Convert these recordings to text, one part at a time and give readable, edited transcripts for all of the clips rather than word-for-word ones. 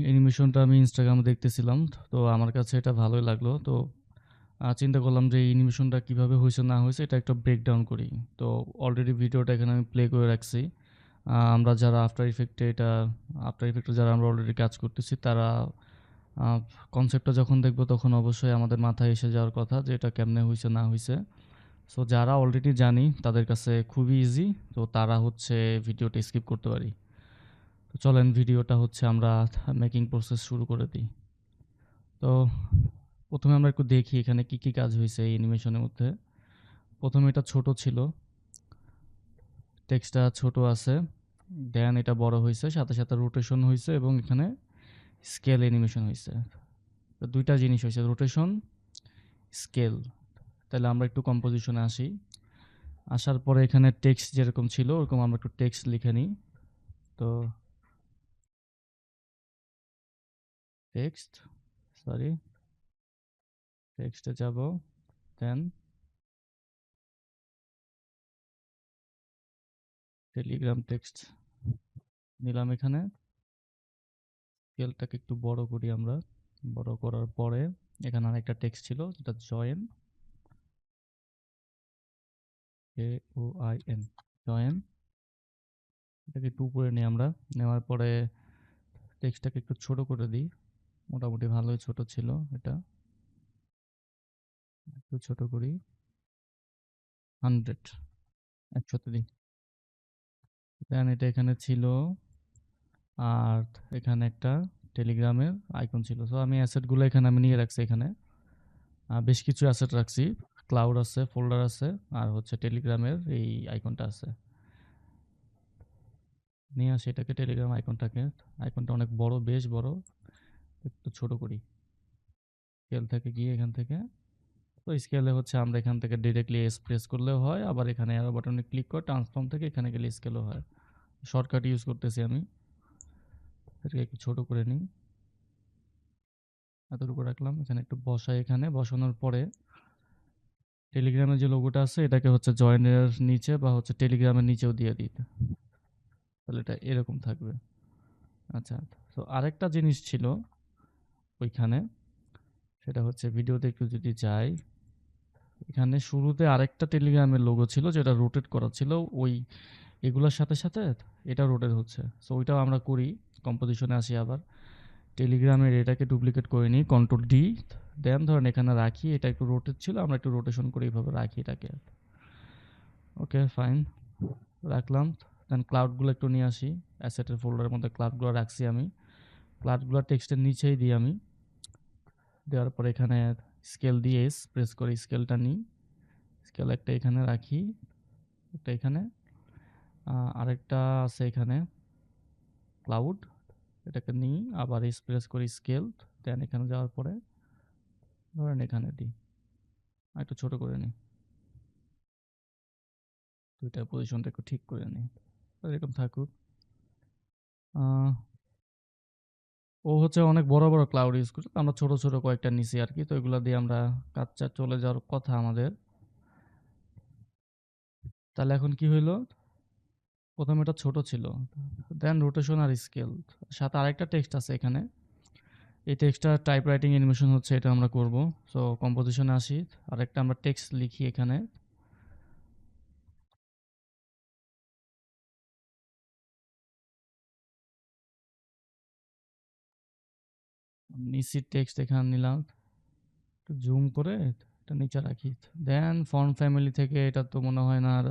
অ্যানিমেশনটা আমি ইনস্টাগ্রামে দেখতেছিলাম। তো আমার কাছে এটা ভালোই লাগলো। তো চিন্তা করলাম যে এই অ্যানিমেশনটা কিভাবে হইছে না হইছে এটা একটা ব্রেকডাউন করি। তো অলরেডি ভিডিওটা এখানে আমি প্লে করে রাখছি। আমরা যারা আফটার ইফেক্টে যারা আমরা অলরেডি কাজ করতেছি তারা আ কনসেপ্টটা যখন দেখব তখন অবশ্যই আমাদের মাথায় এসে যাওয়ার কথা যে এটা কেমনে হইছে না হইছে। সো যারা অলরেডি জানি তাদের কাছে খুবই ইজি। তো তারা হচ্ছে ভিডিওটা স্কিপ করতে পারি। তো চলেন ভিডিওটা হচ্ছে আমরা মেকিং প্রসেস শুরু করে দিই। তো ১ম এ আমরা একটু দেখি এখানে কি, কি কাজ হইছে এই অ্যানিমেশনের মধ্যে। ১ম এ এটা ছোট ছিল। টেক্সটটা ছোট আছে। দেন এটা বড় হইছে। সাথে, সাথে রোটেশন হইছে এবং এখানে স্কেল অ্যানিমেশন হইছে। তো ২ টা জিনিস হইছে রোটেশন, স্কেল। তাহলে আমরা একটু কম্পোজিশনে আসি। আসার পরে এখানে টেক্সট যেরকম ছিল ওরকম আমরা একটু টেক্সট লিখে নিই। তো টেক্সট, সরি, টেক্সটে যাব। দেন টেলিগ্রাম টেক্সট নিলাম এখানে। স্কেলটাকে একটু বড় করি আমরা। বড় করার পরে এখানে আরেকটা টেক্সট ছিল যেটা জয়েন, JOIN, জয়েন। এটাকে একটু উপরে নিই আমরা। নেওয়ার পরে টেক্সটটাকে একটু ছোট করে দিই। মোটামুটি ভালোই ছোট ছিল এটা। একটু ছোট করি। 100, ১০০ তে দিই। দেন এটা এখানে ছিল। আর এখানে একটা টেলিগ্রামের আইকন ছিল। সো আমি অ্যাসেটগুলো এখানে আমি নিয়ে রাখছি এখানে। বেশ কিছু অ্যাসেট রাখছি। ক্লাউড আছে, ফোল্ডার আছে, আর হচ্ছে টেলিগ্রামের এই আইকনটা আছে। নিয়ে আসি এটাকে টেলিগ্রাম আইকনটাকে। আইকনটা অনেক বড়, বেশ বড়। একটু ছোট করি। স্কেল থেকে গিয়ে এখান থেকে। তো স্কেলে হচ্ছে আমরা এখান থেকে ডিরেক্টলি এস প্রেস করলেও হয়, আবার এখানে অ্যারো বাটনে ক্লিক করে ট্রান্সফর্ম থেকে এখানে গেলে স্কেলও হয়। শর্টকাট ইউজ করতেছি আমি। এটাকে একটু ছোট করে নিই। এতটুকু রাখলাম। এখানে একটু বসাই, এখানে বসানোর পরে টেলিগ্রামের যে লোগোটা আছে এটাকে হচ্ছে জয়েনের নিচে বা হচ্ছে টেলিগ্রামের নিচেও দিয়ে দিতে। তাহলে এটা এরকম থাকবে। আচ্ছা। তো আরেকটা জিনিস ছিল ওইখানে, সেটা হচ্ছে ভিডিওতে একটু যদি যাই, এখানে শুরুতে আরেকটা টেলিগ্রামের লোগো ছিল যেটা রোটেট করা ছিল। ওই এগুলোর সাথে, সাথে এটা রোটেট হচ্ছে। সো ওইটাও আমরা করি। কম্পোজিশনে আসি আবার। টেলিগ্রামের এটাকে ডুপ্লিকেট করে নিই, কন্ট্রোল ডি। দেন ধরেন এখানে রাখি, এটা একটু রোটেট ছিল, আমরা একটু রোটেশন করে এইভাবে রাখি এটাকে। ওকে, ফাইন। রাখলাম। দেন ক্লাউডগুলো একটু নিয়ে আসি। অ্যাসেটের ফোল্ডারের মধ্যে ক্লাউডগুলো রাখছি আমি। ক্লাউডগুলো টেক্সটের নিচেই দিই আমি। দেওয়ার পরে এখানে স্কেল দিয়ে এস প্রেস করে স্কেলটা নিই। স্কেল একটা এখানে রাখি, একটা এখানে, আরেকটা আছে এখানে ক্লাউড। এটাকে নিই, আবার এস প্রেস করি স্কেল। দেন এখানে যাওয়ার পরে ধরেন এখানে দিই। একটু ছোট করে নিই। দুইটার পজিশনটা একটু ঠিক করে নিই। এরকম থাকুক। আহ, ও হচ্ছে অনেক বড় বড় ক্লাউড ইউজ করছে, আমরা ছোট ছোট কয়েকটা নিছি আর কি। তো এগুলো দিয়ে আমরা কাজটা চলে যাওয়ার কথা আমাদের। তাহলে এখন কি হইলো? প্রথমে এটা ছোট ছিল, দেন রোটেশন আর স্কেল, সাথে আরেকটা টেক্সট আছে এখানে। এই টেক্সটটা টাইপ রাইটিং অ্যানিমেশন হচ্ছে, এটা আমরা করব। সো কম্পোজিশনে আসি। আরেকটা আমরা টেক্সট লিখি এখানে। নিচি টেক্সট এখানে নিলাম, একটু জুম করে এটা নিচে রাখি। দেন ফন্ট ফ্যামিলি থেকে এটা তো মনে হয় না আর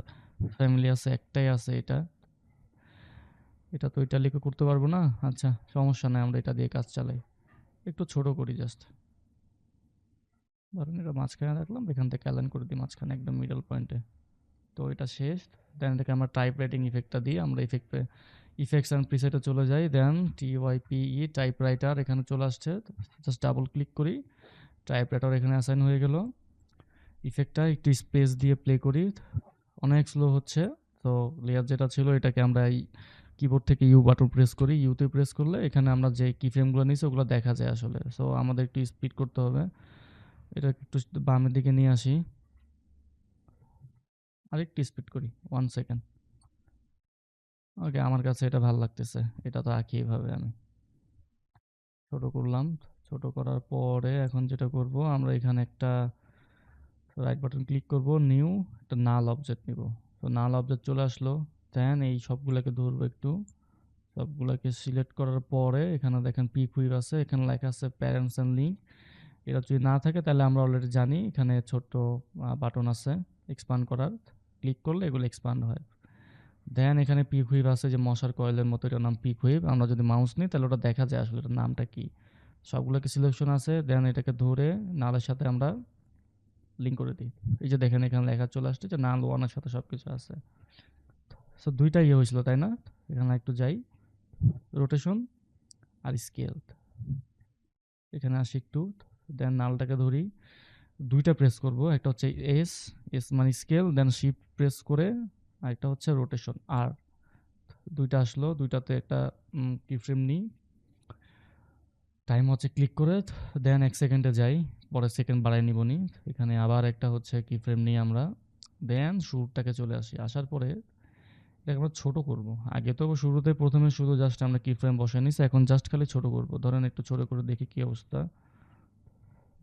ফ্যামিলি আছে, একটাই আছে এটা। এটা তো ইটালিকও করতে পারবো না। আচ্ছা, সমস্যা নাই, আমরা এটা দিয়ে কাজ চালাই। একটু ছোট করি জাস্ট। ধরেন এটা মাঝখানে রাখলাম, এখান থেকে অ্যালাইন করে দিই মাঝখানে একদম মিডল পয়েন্টে। তো এটা শেষ। দেন এটাকে আমরা টাইপ রাইটিং ইফেক্টটা দিই। আমরা ইফেক্টস অ্যান্ড প্রিসেটে চলে যাই। দেন TYPE টাইপ রাইটার এখানে চলে আসছে। জাস্ট ডাবল ক্লিক করি, টাইপ রাইটার এখানে অ্যাসাইন হয়ে গেল। ইফেক্টটা একটু স্পেস দিয়ে প্লে করি। অনেক স্লো হচ্ছে। তো লেয়ার যেটা ছিল এটাকে আমরা এই কিবোর্ড থেকে ইউ বাটন প্রেস করি। ইউতে প্রেস করলে এখানে আমরা যে কি ফ্রেমগুলো নিয়েছি ওগুলো দেখা যায় আসলে। সো আমাদের একটু স্পিড করতে হবে। এটা একটু বামের দিকে নিয়ে আসি। আরেকটু স্পিড করি, 1 সেকেন্ড। ওকে, আমার কাছে এটা ভালো লাগতেছে। এটা তো আঁকি এভাবে আমি। ছোট করলাম। ছোট করার পরে এখন যেটা করব, আমরা এখানে একটা রাইট বাটন ক্লিক করব, নিউ একটা নাল অবজেক্ট নিব। তো নাল অবজেক্ট চলে আসলো। দেন এই সবগুলোকে ধরবো একটু, সবগুলোকে সিলেক্ট করার পরে এখানে দেখেন পিক হুইপ আছে, এখানে লেখা আছে প্যারেন্টস এন্ড লিঙ্ক। এটা যদি না থাকে তাহলে আমরা অলরেডি জানি এখানে ছোট্ট বাটন আছে এক্সপান্ড করার, ক্লিক করলে এগুলো এক্সপান্ড হয়। দেন এখানে পিক হুইপ আছে যে মশার কয়েলের মতো, এটার নাম পিক হুইপ। আমরা যদি মাউস নিই তাহলে ওটা দেখা যায় আসলে এটার নামটা কি। সবগুলোকে সিলেকশন আছে, দেন এটাকে ধরে নালের সাথে আমরা লিঙ্ক করে দিই। এই যে দেখেন এখানে লেখা চলে আসছে যে নাল ওয়ানের সাথে সবকিছু আছে। সো দুইটা ইয়ে হয়েছিল তাই না? এখানে একটু যাই, রোটেশন আর স্কেল। এখানে আসি একটু, দেন নালটাকে ধরি, দুইটা প্রেস করব, একটা হচ্ছে এস, এস মানে স্কেল, দেন শিফট প্রেস করে আরেকটা হচ্ছে রোটেশন আর। দুইটা আসলো, দুইটাতে একটা কি ফ্রেম নিই, টাইম হচ্ছে ক্লিক করে, দেন 1 সেকেন্ডে যাই, পরে সেকেন্ড বাড়াই নিবনি। এখানে আবার একটা হচ্ছে কি ফ্রেম নিই আমরা, দেন শুরুটাকে চলে আসি, আসার পরে এটাকে আমরা ছোট করব। আগে তো শুরুতে প্রথমে শুধু জাস্ট আমরা কি ফ্রেম বসাই নিছি, এখন জাস্ট খালি ছোট করব। ধরেন একটু ছোট করে দেখি কি অবস্থা।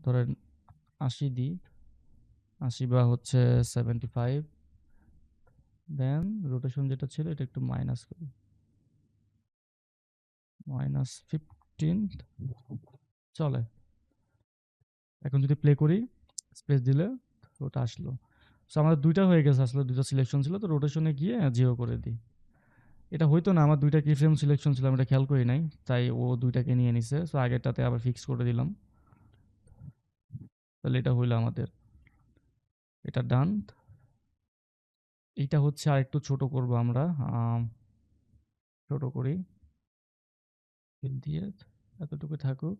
ধরেন 80 দিই, 80 বা হচ্ছে 75, দেন রোটেশন যেটা ছিল এটা একটু মাইনাস করি, -15 চলে। এখন যদি প্লে করি, স্পেস দিলে ওটা আসলো। সো আমাদের দুইটা হয়ে গেছে, আসলে দুইটা সিলেকশন ছিল, তো রোটেশনে গিয়ে 0 করে দিই। এটা হইতো না, আমার দুইটা কি ফ্রেম সিলেকশন ছিল, আমি এটা খেয়াল করি নাই, তাই ও দুইটাকে নিয়ে নিছে। সো আগেরটাতে আবার ফিক্স করে দিলাম, তাহলে এটা হইলো আমাদের, এটা ডান। এইটা হচ্ছে আর একটু ছোট করব আমরা, ছোট করি, ফিল দিয়ে এতটুকু থাকুক,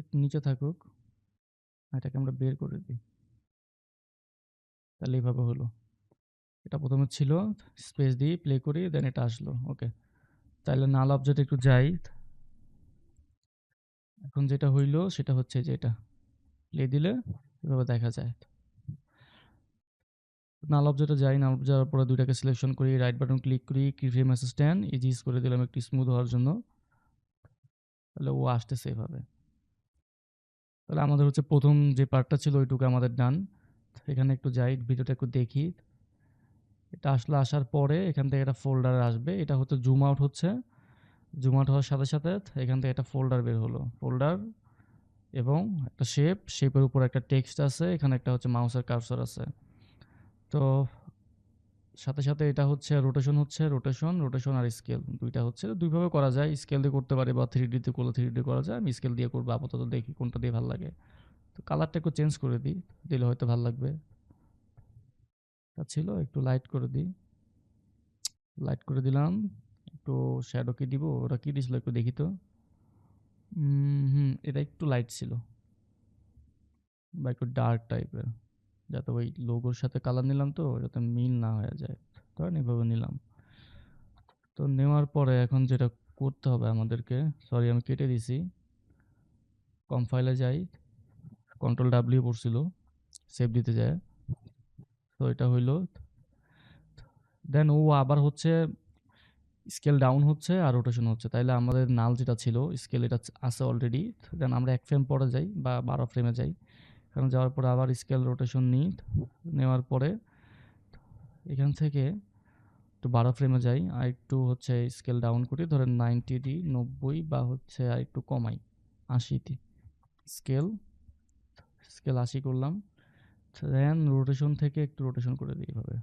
একটু নিচে থাকুক, এটাকে আমরা বের করে দিই, তাহলে এইভাবে হলো। এটা প্রথমে ছিল, স্পেস দিয়ে প্লে করি, দেন এটা আসলো। ওকে, তাহলে নাল অবজেক্ট একটু যাই। এখন যেটা হইলো সেটা হচ্ছে যে এটা প্লে দিলে এভাবে দেখা যায়। নাল অবজেক্টে যাই, নাল অবজেক্ট যাওয়ার পরে দুইটাকে সিলেকশন করি, রাইট বাটন ক্লিক করি, কি ফ্রেম অ্যাসিস্ট্যান্ট ইজিস করে দিলাম একটু স্মুথ হওয়ার জন্য, তাহলে ও আসতেছে এভাবে। তাহলে আমাদের হচ্ছে প্রথম যে পার্টটা ছিল ওইটুকু আমাদের ডান। এখানে একটু যাই, ভিডিওটা একটু দেখি। এটা আসলে আসার পরে এখান থেকে একটা ফোল্ডার আসবে, এটা হচ্ছে জুম আউট হচ্ছে, জুম আউট হওয়ার সাথে সাথে এখান থেকে একটা ফোল্ডার বের হলো, ফোল্ডার এবং একটা শেপ, শেপের উপর একটা টেক্সট আছে, এখানে একটা হচ্ছে মাউসের কার্সর আছে। তো সাথে সাথে এটা হচ্ছে রোটেশন, রোটেশন আর স্কেল দুইটা হচ্ছে, দুইভাবে করা যায়, স্কেল দিয়ে করতে পারি বা 3D তে করলে 3D করা যায়। আমি স্কেল দিয়ে করবো আপাতত, দেখি কোনটা দিয়ে ভালো লাগে। তো কালারটা একটু চেঞ্জ করে দিই, দিলে হয়তো ভালো লাগবে। তা ছিল একটু লাইট করে দিই, লাইট করে দিলাম। একটু শ্যাডো কি দিব, ওটা কি দিছিল একটু দেখি তো। হুম, এটা একটু লাইট ছিল বা একটু ডার্ক টাইপের, যাতে ওই লোগোর সাথে কালার নিলাম তো যাতে মিল না হয়ে যায়, ধরেন এইভাবে নিলাম। তো নেওয়ার পরে এখন যেটা করতে হবে আমাদেরকে, সরি আমি কেটে দিছি, কম ফাইলে যাই, কন্ট্রোল ডাব্লিউ পড়ছিল সেভ দিতে যায়। তো এটা হইলো, দেন ও আবার হচ্ছে স্কেল ডাউন হচ্ছে আর রোটেশন হচ্ছে, তাইলে আমাদের নাল যেটা ছিল স্কেল এটা আছে অলরেডি। দেন আমরা 1 ফ্রেম পরে যাই বা 12 ফ্রেমে যাই, কারণ যাওয়ার পরে আবার স্কেল রোটেশন নিই, নেওয়ার পরে এখান থেকে একটু 12 ফ্রেমে যাই, আর একটু হচ্ছে স্কেল ডাউন করি, ধরেন 90 ডি 90 বা হচ্ছে আর একটু কমাই 80 দি, স্কেল স্কেল 80 করলাম। দেন রোটেশন থেকে একটু রোটেশন করে দিই এভাবে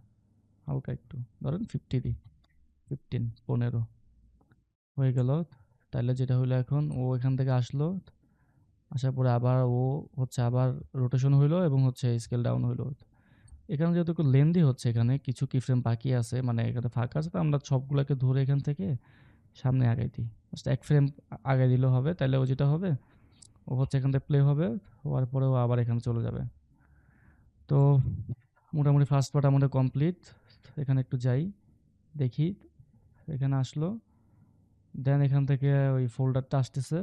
হালকা একটু, ধরেন 50 দিই, 15 15 হয়ে গেল। তাইলে যেটা হইলো এখন ও এখান থেকে আসলো, আসার পরে আবার ও হচ্ছে আবার রোটেশন হইলো এবং হচ্ছে স্কেল ডাউন হইলো। এখানে যেহেতু একটু লেন্দি হচ্ছে, এখানে কিছু কি ফ্রেম বাকি আছে, মানে এখানে ফাঁকা আছে, তো আমরা সবগুলোকে ধরে এখান থেকে সামনে আগাই দিই, জাস্ট 1 ফ্রেম আগাই দিলেও হবে। তাইলে ও যেটা হবে, ও হচ্ছে এখান থেকে প্লে হবে, হওয়ার পরে ও আবার এখানে চলে যাবে। তো মোটামুটি ফার্স্ট পার্ট আমাদের কমপ্লিট। এখানে একটু যাই, দেখি, এখানে আসলো। দেন এখান থেকে ওই ফোল্ডারটা আসতেছে,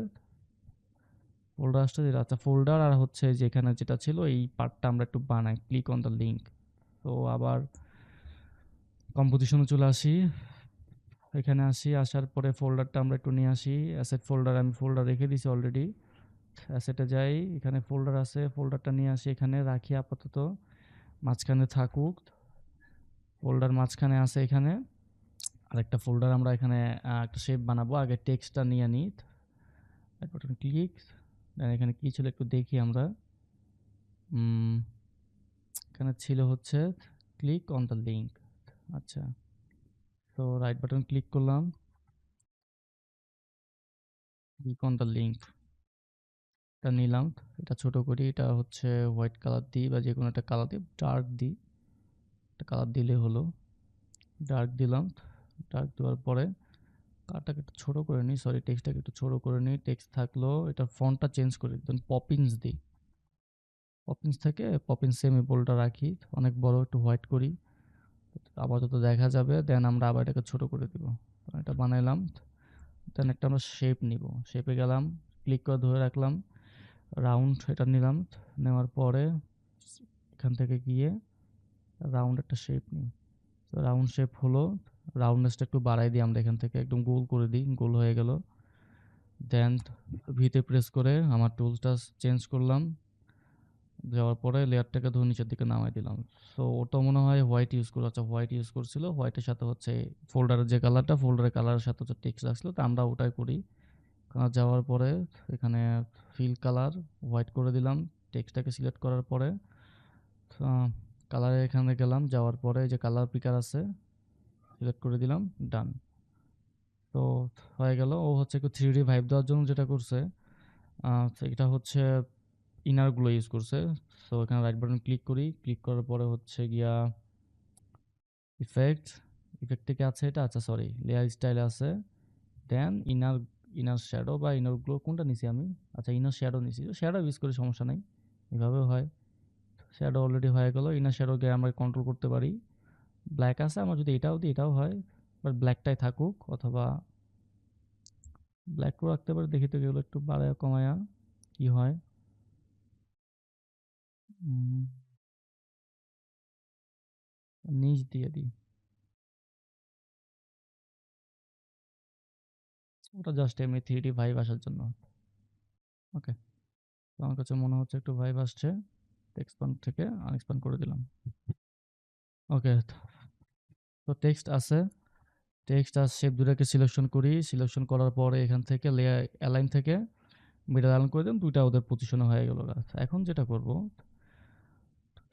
ফোল্ডার আসতেছে, আচ্ছা ফোল্ডার আর হচ্ছে যেখানে যেটা ছিল এই পার্টটা আমরা একটু বানাই, ক্লিক অন দ্য লিঙ্ক। তো আবার কম্পোজিশনে চলে আসি, এখানে আসি, আসার পরে ফোল্ডারটা আমরা একটু নিয়ে আসি। অ্যাসেট ফোল্ডার, আমি ফোল্ডার রেখে দিছি অলরেডি। অ্যাসেটে যাই, এখানে ফোল্ডার আছে, ফোল্ডারটা নিয়ে আসি, এখানে রাখি আপাতত, মাঝখানে থাকুক। ফোল্ডার মাঝখানে আছে এখানে। আরেকটা ফোল্ডার আমরা এখানে একটা শেপ বানাবো। আগে টেক্সটটা নিয়ে নিই। বাটন ক্লিক, দেন এখানে কি ছিল একটু দেখি আমরা। এখানে ছিল হচ্ছে ক্লিক অন দ্য লিঙ্ক। আচ্ছা, তো রাইট বাটন ক্লিক করলাম, ক্লিক অন দ্য লিঙ্ক, এটা নিলাম। এটা ছোট করি, এটা হচ্ছে হোয়াইট কালার দিই বা যে কোনো একটা কালার দিই, ডার্ক দিই, একটা কালার দিলে হলো। ডার্ক দিলাম, ডার্ক দেওয়ার পরে কালারটাকে একটু ছোট করে নিই, সরি টেক্সটটাকে একটু ছোট করে নিই। টেক্সট থাকলো, এটা ফন্টটা চেঞ্জ করি, দেন পপিন্স দিই। পপিন্স থেকে পপিন্স সেমি বোল্ডটা রাখি, অনেক বড় একটু হোয়াইট করি, আপাতত দেখা যাবে। দেন আমরা আবার এটাকে ছোট করে দিব। এটা বানাইলাম। দেন একটা আমরা শেপ নিব, শেপে গেলাম, ক্লিক করে ধরে রাখলাম, রাউন্ড এটা নিলাম। নেওয়ার পরে এখান থেকে গিয়ে রাউন্ড একটা শেপ নিই। তো রাউন্ড শেপ হলো, রাউন্ডনেসটা একটু বাড়াই দিই আমরা, এখান থেকে একদম গোল করে দিই, গোল হয়ে গেল। দেন ভিতে প্রেস করে আমার টুলসটা চেঞ্জ করলাম, যাওয়ার পরে লেয়ারটাকে ধরে নিচের দিকে নামাই দিলাম। সো ওটা মনে হয় হোয়াইট ইউজ করে, আচ্ছা হোয়াইট ইউজ করছিল, হোয়াইটের সাথে হচ্ছে ফোল্ডারের যে কালারটা, ফোল্ডারের কালারের সাথে হচ্ছে টেক্সট রাখছিল, তো আমরা ওটাই করি। কালার যাওয়ার পরে এখানে ফিল কালার হোয়াইট করে দিলাম। টেক্সটটাকে সিলেক্ট করার পরে কালারে এখানে গেলাম, যাওয়ার পরে যে কালার পিকার আছে সিলেক্ট করে দিলাম, ডান। তো হয়ে গেল। ও হচ্ছে একটু 3D ভাইব দেওয়ার জন্য যেটা করছে, এটা হচ্ছে ইনারগুলো ইউজ করছে। সো এখানে রাইট বাটন ক্লিক করি, ক্লিক করার পরে হচ্ছে গিয়া ইফেক্ট, ইফেক্ট থেকে আছে এটা, আচ্ছা সরি লেয়ার স্টাইলে আছে। দেন ইনার, ইনার শ্যাডো বা ইনার গ্লো কোনটা নিছি আমি, আচ্ছা ইনার শ্যাডো নিছি, শ্যাডো ইউজ করি সমস্যা নাই, এভাবেও হয়। শ্যাডো অলরেডি হয়ে গেল। ইনার শ্যাডো গিয়ে আমরা কন্ট্রোল করতে পারি, ব্ল্যাক আছে, আমার যদি এটাও দিই এটাও হয়, বাট ব্ল্যাকটাই থাকুক, অথবা ব্ল্যাকও রাখতে পারি। দেখি তো এগুলো একটু বাড়ায় কমায়া কি হয়। উম, নিচ দিয়ে দিই, ওটা জাস্ট এমনি 3D ভাইব আসার জন্য। ওকে, তো আমার কাছে মনে হচ্ছে একটু ভাইব আসছে, এক্সপান্ড থেকে আনএক্সপান্ড করে দিলাম। ওকে, তো টেক্সট আছে, টেক্সট আর শেপ দুটাকে সিলেকশন করি, সিলেকশন করার পরে এখান থেকে লেয়ার অ্যালাইন থেকে মিডল অ্যালাইন করে দিলাম, দুইটা ওদের পজিশনে হয়ে গেল। এখন যেটা করব,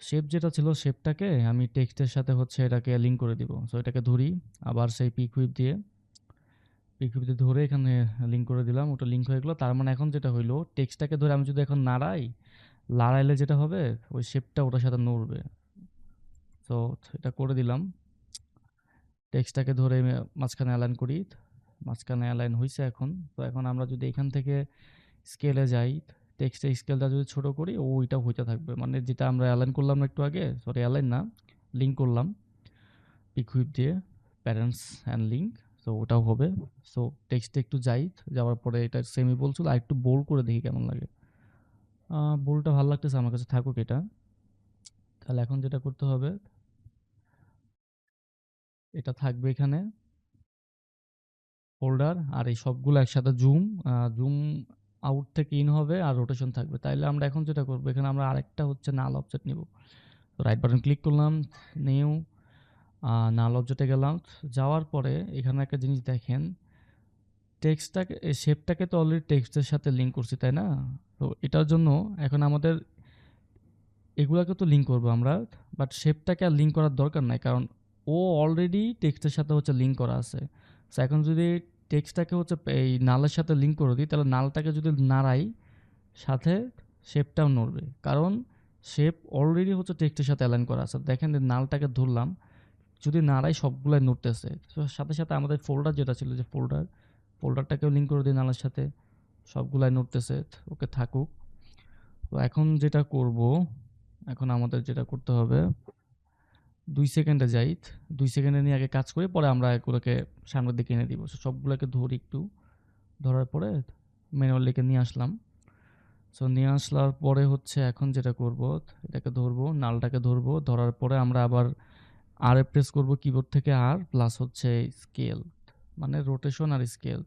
শেপ যেটা ছিল শেপটাকে আমি টেক্সটের সাথে হচ্ছে এটাকে লিঙ্ক করে দিব। সো এটাকে ধরি, আবার সেই পিক হুইপ দিয়ে, পিক হুইপ দিয়ে ধরে এখানে লিঙ্ক করে দিলাম, ওটা লিঙ্ক হয়ে গেলো। তার মানে এখন যেটা হইলো, টেক্সটটাকে ধরে আমি যদি এখন নাড়াই, লড়াইলে যেটা হবে ওই শেপটা ওটার সাথে নড়বে। তো এটা করে দিলাম, টেক্সটটাকে ধরে মাঝখানে অ্যালাইন করি, মাঝখানে অ্যালাইন হয়েছে এখন। তো এখন আমরা যদি এখান থেকে স্কেলে যাই, টেক্সটের স্কেলটা যদি ছোট করি, ওইটা হইতে থাকবে, মানে যেটা আমরা অ্যালাইন করলাম না একটু আগে, সরি অ্যালাইন না, লিঙ্ক করলাম পিক হুইপ দিয়ে, প্যারেন্টস অ্যান্ড লিঙ্ক, তো ওটাও হবে। সো টেক্সটে একটু যাই, যাওয়ার পরে এটা সেমি বলছিল, আর একটু বোল্ড করে দেখি কেমন লাগে। বোল্ডটা ভালো লাগতেছে আমার কাছে, থাকুক এটা। তাহলে এখন যেটা করতে হবে, এটা থাকবে এখানে ফোল্ডার, আর এই সবগুলো একসাথে জুম, জুম আউট থেকে ইন হবে, আর রোটেশন থাকবে। তাইলে আমরা এখন যেটা করবো, এখানে আমরা আরেকটা হচ্ছে নাল অবজেক্ট নিব। তো রাইট বাটন ক্লিক করলাম, নিউ, নাল অবজেক্টে গেলাম। যাওয়ার পরে এখানে একটা জিনিস দেখেন, টেক্সটটাকে, শেপটাকে তো অলরেডি টেক্সটের সাথে লিঙ্ক করছি তাই না? তো এটার জন্য এখন আমাদের এগুলাকে তো লিঙ্ক করবো আমরা, বাট শেপটাকে আর লিঙ্ক করার দরকার নাই, কারণ ও অলরেডি টেক্সটের সাথে হচ্ছে লিঙ্ক করা আছে। সো এখন যদি টেক্সটটাকে হচ্ছে এই নালের সাথে লিঙ্ক করে দিই, তাহলে নালটাকে যদি নাড়াই, সাথে শেপটাও নড়বে, কারণ শেপ অলরেডি হচ্ছে টেক্সটের সাথে অ্যালাইন করা আছে। দেখেন যে নালটাকে ধরলাম, যদি নাড়াই সবগুলাই নড়তেছে। তো সাথে সাথে আমাদের ফোল্ডার যেটা ছিল, যে ফোল্ডারটাকেও লিঙ্ক করে দিই নালের সাথে, সবগুলাই নড়তেছে। ওকে থাকুক। তো এখন যেটা করব, এখন আমাদের যেটা করতে হবে, 2 সেকেন্ডে যাই, 2 সেকেন্ডে নিয়ে আগে কাজ করি, পরে আমরা এগুলোকে সামনের দিকে এনে দিব। সবগুলোকে ধরি একটু, ধরার পরে ম্যানুয়ালিকে নিয়ে আসলাম। সো নিয়ে আসার পরে হচ্ছে এখন যেটা করব, এটাকে ধরবো, নালটাকে ধরবো, ধরার পরে আমরা আবার আর প্রেস করব কিবোর্ড থেকে, আর প্লাস হচ্ছে স্কেল, মানে রোটেশন আর স্কেল।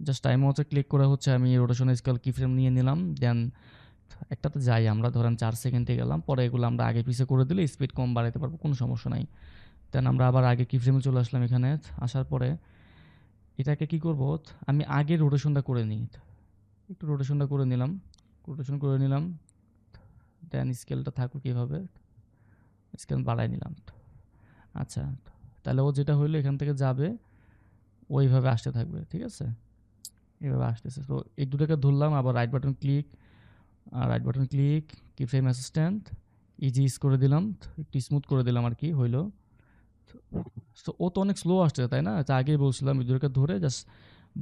জাস্ট টাইম হচ্ছে ক্লিক করে হচ্ছে আমি রোটেশন স্কেল কি ফ্রেম নিয়ে নিলাম, দেন একটাতে যাই আমরা, ধরেন 4 সেকেন্ডে গেলাম, পরে এগুলো আমরা আগে পিছিয়ে করে দিলে স্পিড কম বাড়াতে পারবো, কোনো সমস্যা নাই। দেন আমরা আবার আগে কি ফ্রেমে চলে আসলাম, এখানে আসার পরে এটাকে কি করব, আমি আগে রোটেশনটা করে নিই, একটু রোটেশনটা করে নিলাম, রোটেশন করে নিলাম, দেন স্কেলটা থাকুক এভাবে, স্কেল বাড়াই নিলাম। আচ্ছা, তাহলে ও যেটা হইলো এখান থেকে যাবে, ওইভাবে আসতে থাকবে, ঠিক আছে, এভাবে আসতেছে। তো এই দুটোকে ধরলাম, আবার রাইট বাটন ক্লিক, আর রাইট বাটন ক্লিক, কি ফ্রেম অ্যাসিস্ট্যান্ট, ইজি ইস করে দিলাম, একটু স্মুথ করে দিলাম আর কি, হইলো। তো ও তো অনেক স্লো আসছে তাই না, যা আগেই বলছিলাম এই দুটোকে ধরে জাস্ট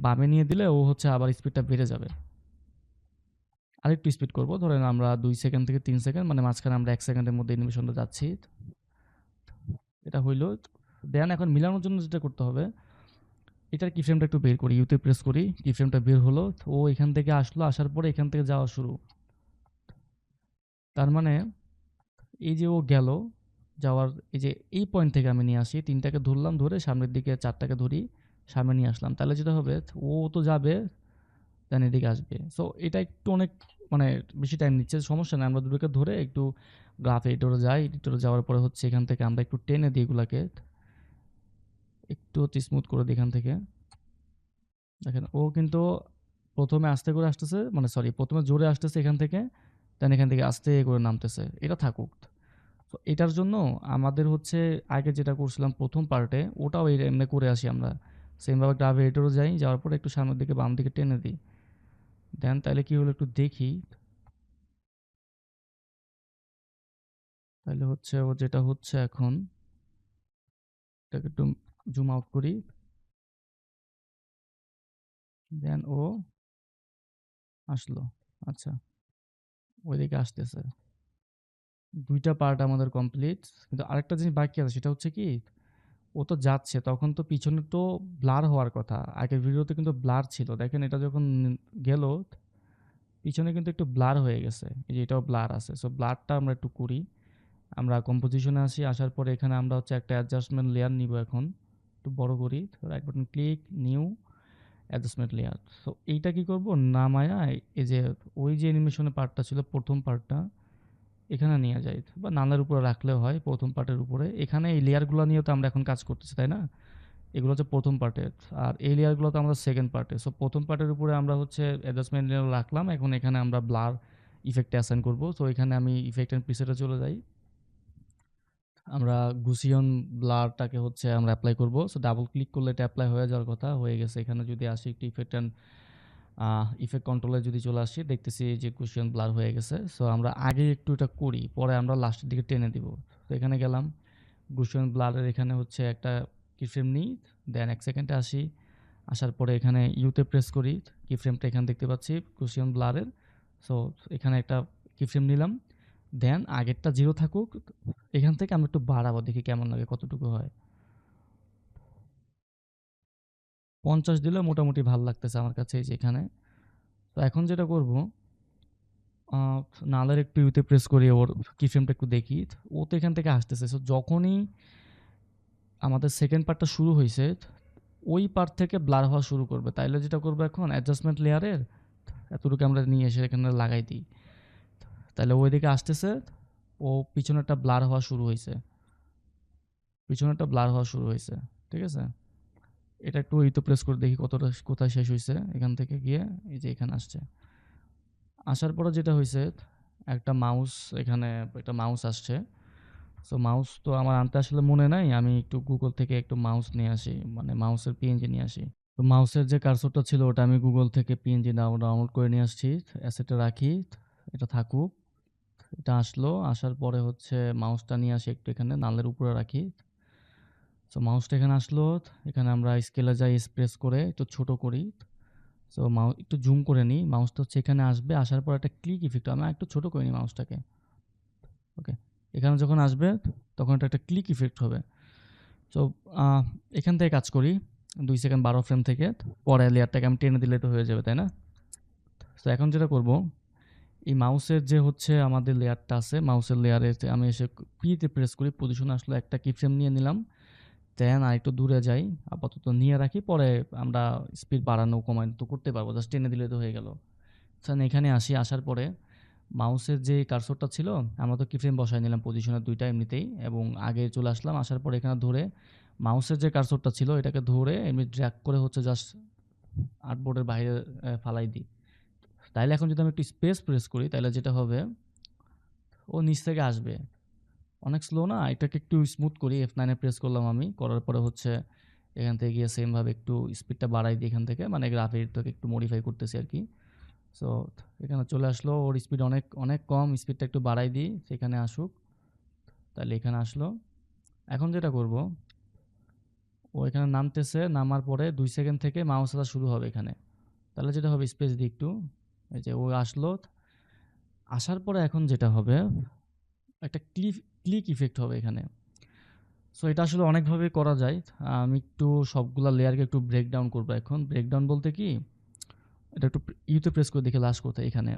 বামে নিয়ে দিলে ও হচ্ছে আবার স্পিডটা বেড়ে যাবে। আরেকটু স্পিড করব, ধরেন আমরা 2 সেকেন্ড থেকে 3 সেকেন্ড, মানে মাঝখানে আমরা 1 সেকেন্ডের মধ্যে অ্যানিমেশনটা যাচ্ছি, এটা হইলো। দেন এখন মিলানোর জন্য যেটা করতে হবে, এটার কি ফ্রেমটা একটু বের করি, ইউতে প্রেস করি, কি ফ্রেমটা বের হলো, তো ও এখান থেকে আসলো, আসার পরে এখান থেকে যাওয়া শুরু। তার মানে এই যে ও গেল, যাওয়ার এই যে এই পয়েন্ট থেকে আমি নিয়ে আসি, 3টাকে ধরলাম, ধরে সামনের দিকে 4টাকে ধরি, সামনে নিয়ে আসলাম, তাহলে যেটা হবে ও তো যাবে, দেন এদিকে আসবে। সো এটা একটু অনেক মানে বেশি টাইম নিচ্ছে, সমস্যা নেই, আমরা দুটোকে ধরে একটু গ্রাফ এডিটরে যাই, এডিটরে যাওয়ার পরে হচ্ছে এখান থেকে আমরা একটু টেনে দিই এগুলাকে, একটু হচ্ছে স্মুথ করে দিই এখান থেকে। দেখেন ও কিন্তু প্রথমে আস্তে করে আসতেছে, মানে সরি প্রথমে জোরে আসতেছে এখান থেকে, দেন এখান থেকে আস্তে করে নামতেছে, এটা থাকুক। তো এটার জন্য আমাদের হচ্ছে আগে যেটা করছিলাম প্রথম পার্টে, ওটাও এমনি করে আসি আমরা, সেমভাবে গ্রাফ এডিটরও যাই, যাওয়ার পরে একটু সামনের দিকে বাম দিকে টেনে দিই, দেন তাহলে কি হলো একটু দেখি, তাহলে হচ্ছে ও যেটা হচ্ছে এখন, এটাকে একটু জুম আউট করি, দেন ও আসলো। আচ্ছা, ওইদিকে আসতেছে, 2টা পার্ট আমাদের কমপ্লিট, কিন্তু আরেকটা জিনিস বাকি আছে, সেটা হচ্ছে কি, ও তো যাচ্ছে তখন তো পিছনে তো ব্লার হওয়ার কথা, আগের ভিডিওতে কিন্তু ব্লার ছিল, দেখেন এটা যখন গেল পিছনে কিন্তু একটু ব্লার হয়ে গেছে, এই যে এটাও ব্লার আছে। সো ব্লারটা আমরা একটু করি, আমরা কম্পোজিশনে আসি, আসার পরে এখানে আমরা হচ্ছে একটা অ্যাডজাস্টমেন্ট লেয়ার নিব, এখন একটু বড় করি, right button click, new adjustment layer. So এইটা কি করব, নামায়া এই যে ওই যে অ্যানিমেশনের পার্টটা ছিল প্রথম পার্টটা, এখানে নিয়ে যাই, বা নালার উপরে রাখলেও হয়, প্রথম পার্টের উপরে, এখানে এই লেয়ারগুলো নিয়েও তো আমরা এখন কাজ করতেছি তাই না, এগুলো হচ্ছে প্রথম পার্টের, আর এই লেয়ারগুলো তো আমাদের সেকেন্ড পার্টে। সো প্রথম পার্টের উপরে আমরা হচ্ছে অ্যাডজাস্টমেন্ট লেয়ার রাখলাম, এখন এখানে আমরা ব্লার ইফেক্টে অ্যাসাইন করব। সো এখানে আমি ইফেক্ট এন্ড প্রিসেটে চলে যাই, আমরা গুসিয়ন ব্লারটাকে হচ্ছে আমরা অ্যাপ্লাই করব। সো ডাবল ক্লিক করলে এটা অ্যাপ্লাই হয়ে যাওয়ার কথা, হয়ে গেছে। এখানে যদি আসি একটু ইফেক্ট অ্যান্ড ইফেক্ট কন্ট্রোলে যদি চলে আসি, দেখতেছি যে গুসিয়ন ব্লার হয়ে গেছে। সো আমরা আগে একটু এটা করি, পরে আমরা লাস্টের দিকে টেনে দিব। তো এখানে গেলাম, গুসিয়ন ব্লারের এখানে হচ্ছে একটা কিফ্রেম নিই, দেন 1 সেকেন্ডে আসি, আসার পরে এখানে ইউতে প্রেস করি, কিফ্রেমটা এখানে দেখতে পাচ্ছি গুসিয়ন ব্লারের। সো এখানে একটা কিফ্রেম নিলাম, দেন আগেরটা জিরো থাকুক, এখান থেকে আমরা একটু বাড়াবো, দেখি কেমন লাগে, কতটুকু হয়। 50 দিলে মোটামুটি ভাল লাগতেছে আমার কাছে, এই যে এখানে। তো এখন যেটা করব, আহ, নালের একটু ইউতে প্রেস করি, ওর কিফ্রেমটা একটু দেখি, ও তো এখান থেকে আসতেছে। সো যখনই আমাদের সেকেন্ড পার্টটা শুরু হয়েছে, ওই পার্ট থেকে ব্লার হওয়া শুরু করবে, তাইলে যেটা করবো এখন অ্যাডজাস্টমেন্ট লেয়ারের এতটুকু আমরা নিয়ে এসে এখানে লাগাই দিই, তাহলে ওইদিকে আসতেছে, ও পিছনেরটা ব্লার হওয়া শুরু হয়েছে, পিছনেরটা ব্লার হওয়া শুরু হয়েছে, ঠিক আছে। এটা একটু ইতো প্রেস করে দেখি কতটা কোথায় শেষ হয়েছে, এখান থেকে গিয়ে এই যে এখানে আসছে। আসার পরে যেটা হয়েছে, একটা মাউস, এখানে একটা মাউস আসছে। সো মাউস তো আমার আনতে আসলে মনে নাই, আমি একটু গুগল থেকে একটু মাউস নিয়ে আসি, মানে মাউসের পিএনজি নিয়ে আসি। তো মাউসের যে কার্সরটা ছিল ওটা আমি গুগল থেকে পিএনজি ডাউনলোড করে নিয়ে আসছি, অ্যাসেটে রাখি, এটা থাকুক। এটা আসলো, আসার পরে হচ্ছে মাউসটা নিয়ে আসি একটু এখানে নালের উপরে রাখি। সো মাউসটা এখানে আসলো, এখানে আমরা স্কেলে যাই, প্রেস করে একটু ছোট করি। সো মাউস একটু জুম করে নিই, মাউসটা হচ্ছে এখানে আসবে, আসার পর একটা ক্লিক ইফেক্ট, আমি একটু ছোট করে নিই মাউসটাকে। ওকে, এখানে যখন আসবে তখন এটা একটা ক্লিক ইফেক্ট হবে। সো এখান থেকে কাজ করি, 2 সেকেন্ড 12 ফ্রেম থেকে, পরে লেয়ারটাকে আমি টেনে দিলে তো হয়ে যাবে তাই না। তো এখন যেটা করব, এই মাউসের যে হচ্ছে আমাদের লেয়ারটা আছে, মাউসের লেয়ারে আমি এসে পিতে প্রেস করি, পজিশন আসলো, একটা কি ফ্রেম নিয়ে নিলাম, দেন আরেকটু দূরে যাই, আপাতত নিয়ে রাখি, পরে আমরা স্পিড বাড়ানো কমানো তো করতে পারবো, জাস্ট টেনে দিলে তো হয়ে গেল। এখানে আসি, আসার পরে মাউসের যে কার্সরটা ছিল, আমরা তো কিফ্রেম বসায় নিলাম পজিশনের দুইটা এমনিতেই, এবং আগে চলে আসলাম, আসার পরে এখানে ধরে মাউসের যে কার্সরটা ছিল এটাকে ধরে এমনি ড্র্যাগ করে হচ্ছে জাস্ট আর্টবোর্ডের বাইরে ফালাই দিই। তাইলে এখন যদি আমি একটু স্পেস প্রেস করি তাহলে যেটা হবে, ও নিচ থেকে আসবে। অনেক স্লো না, এটাকে একটু স্মুথ করি, F9 প্রেস করলাম আমি, করার পরে হচ্ছে এখান থেকে গিয়ে সেম ভাবে একটু স্পিডটা বাড়াই দিই এখান থেকে, মানে গ্রাফিকটাকে একটু মডিফাই করতেছি আর কি। সো এখানে চলে আসলো, ওর স্পিড অনেক অনেক কম, স্পিডটা একটু বাড়াই দিই, সেখানে আসুক। তাহলে এখানে আসলো। এখন যেটা করব, ও এখানে নামতেছে, নামার পরে 2 সেকেন্ড থেকে মাউস আসা শুরু হবে এখানে। তাহলে যেটা হবে, স্পেস দিই একটু, এই যে ও আসলো, আসার পরে এখন যেটা হবে, একটা ক্লিক ইফেক্ট হবে এখানে। সো এটা আসলে অনেকভাবে করা যায়। আমি একটু সবগুলা লেয়ারকে একটু ব্রেকডাউন করবো এখন। ব্রেকডাউন বলতে কি, এটা একটু ইউতে প্রেস করে দেখি লাস্ট কোথায় এখানে।